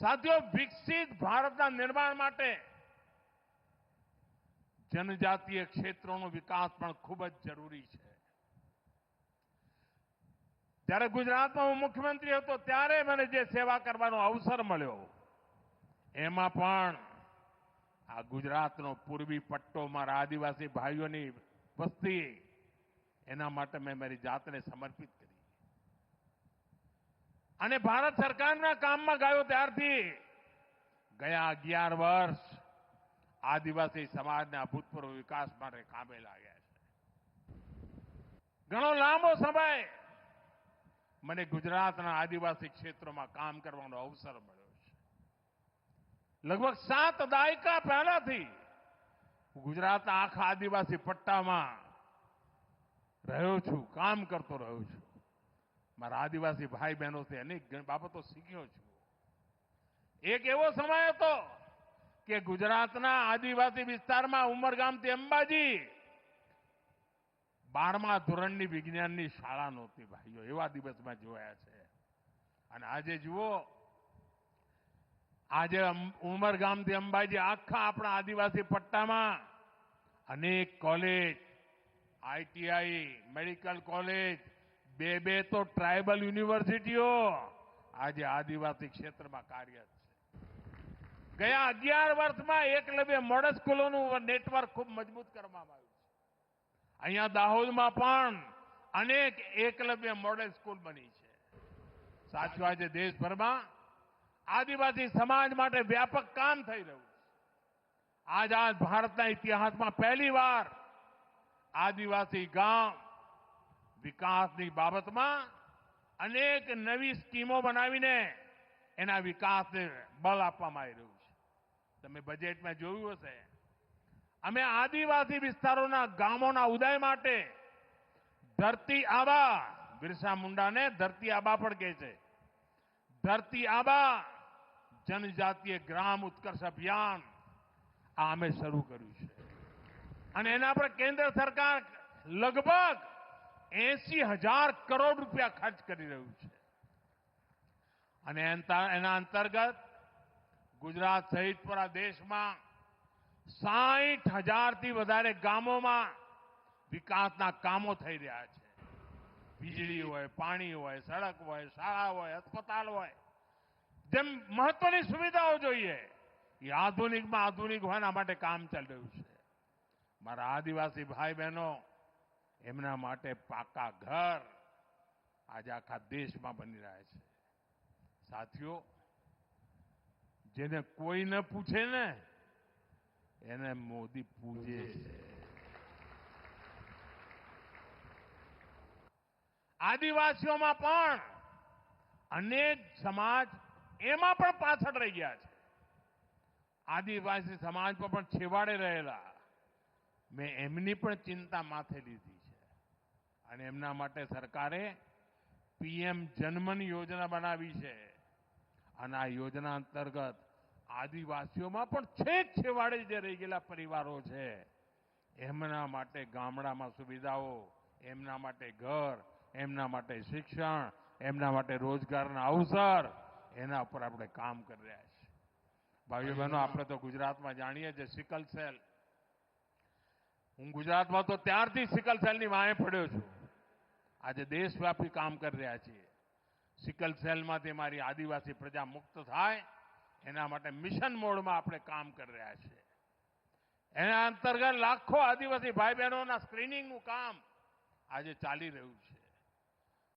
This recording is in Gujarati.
સાથીઓ, વિકસિત ભારતના નિર્માણ માટે જનજાતીય ક્ષેત્રોનો વિકાસ પણ ખૂબ જ જરૂરી છે. જ્યારે ગુજરાતમાં હું મુખ્યમંત્રી હતો ત્યારે મને જે સેવા કરવાનો અવસર મળ્યો એમાં પણ આ ગુજરાતનો પૂર્વી પટ્ટો મારા આદિવાસી ભાઈઓની વસ્તી એના માટે મેં મારી જાતને સમર્પિત કરી અને ભારત સરકારના કામમાં ગયો ત્યારથી ગયા 11 વર્ષ આદિવાસી સમાજના અભૂતપૂર્વ વિકાસ માટે કામે લાગ્યા છે. ઘણો લાંબો સમય મને ગુજરાતના આદિવાસી ક્ષેત્રોમાં કામ કરવાનો અવસર મળ્યો છે. લગભગ 7 દાયકા પહેલાથી ગુજરાતના આખા આદિવાસી પટ્ટામાં રહ્યો છું, કામ કરતો રહ્યો છું. મારા આદિવાસી ભાઈ બહેનોથી અનેક બાબતો શીખ્યો છું. એક એવો સમય હતો કે ગુજરાતના આદિવાસી વિસ્તારમાં ઉમરગામથી અંબાજી 12મા ધોરણની વિજ્ઞાનની શાળા નહોતી ભાઈઓ, એવા દિવસમાં જોયા છે. અને આજે જુઓ, આજે ઉમરગામથી અંબાજી આખા આપણા આદિવાસી પટ્ટામાં અનેક કોલેજ, આઈટીઆઈ, મેડિકલ કોલેજ, 2 તો ટ્રાયબલ યુનિવર્સિટીઓ આજે આદિવાસી ક્ષેત્રમાં કાર્યરત છે. ગયા 11 વર્ષમાં એકલવ્ય મોડલ સ્કૂલોનું નેટવર્ક ખૂબ મજબૂત કરવામાં આવ્યું છે. અહીંયા દાહોદમાં પણ અનેક એકલવ્ય મોડેલ સ્કૂલ બની છે. સાથીઓ, આજે દેશભરમાં આદિવાસી સમાજ માટે વ્યાપક કામ થઈ રહ્યું છે. આઝાદ ભારતના ઇતિહાસમાં પહેલીવાર આદિવાસી ગામ વિકાસની બાબતમાં અનેક નવી સ્કીમો બનાવીને એના વિકાસને બળ આપવામાં આવી રહ્યું છે. તમે બજેટમાં જોયું હશે, અમે આદિવાસી વિસ્તારોના ગામોના ઉદય માટે ધરતી આબા, બિરસા મુંડાને ધરતી આબા પણ કહે છે, ધરતી આબા જનજાતીય ગ્રામ ઉત્કર્ષ અભિયાન આ અમે શરૂ કર્યું છે. અને એના પર કેન્દ્ર સરકાર લગભગ 80,000 કરોડ રૂપિયા ખર્ચ કરી રહ્યું છે. અને એના અંતર્ગત ગુજરાત સહિત પૂરા દેશમાં 60,000થી વધારે ગામોમાં વિકાસના કામો થઈ રહ્યા છે. વીજળી હોય, પાણી હોય, સડક હોય, શાળા હોય, અસ્પતાલ હોય, જેમ મહત્વની સુવિધાઓ જોઈએ એ આધુનિકમાં આધુનિક હોય એના માટે કામ ચાલી રહ્યું છે. મારા આદિવાસી ભાઈ બહેનો, એમના માટે પાકા ઘર આજે આખા દેશમાં બની રહ્યા છે. સાથીઓ, જેને કોઈ ન પૂછે ને એને મોદી પૂજે છે. આદિવાસીઓમાં પણ અનેક સમાજ એમાં પણ પાછળ રહી ગયા છે. આદિવાસી સમાજ પર પણ છેવાડે રહેલા મેં એમની પણ ચિંતા માથે લીધી છે. અને એમના માટે સરકારે પીએમ જનમન યોજના બનાવી છે. અને આ યોજના અંતર્ગત આદિવાસીઓમાં પણ છેક છેવાડે જે રહી ગયેલા પરિવારો છે એમના માટે ગામડામાં સુવિધાઓ, એમના માટે ઘર, એમના માટે શિક્ષણ, એમના માટે રોજગારના અવસર, એના ઉપર આપણે કામ કરી રહ્યા છીએ. ભાઈઓ બહેનો, આપણે તો ગુજરાતમાં જાણીએ છીએ સિકલ સેલ. હું ગુજરાતમાં તો ત્યારથી સિકલ સેલની વાંહે પડ્યો છું. આજે દેશવ્યાપી કામ કરી રહ્યા છીએ. સિકલ સેલમાંથી મારી આદિવાસી પ્રજા મુક્ત થાય એના માટે મિશન મોડમાં આપણે કામ કરી રહ્યા છીએ. એના અંતર્ગત લાખો આદિવાસી ભાઈ બહેનોના સ્ક્રીનિંગનું કામ આજે ચાલી રહ્યું છે.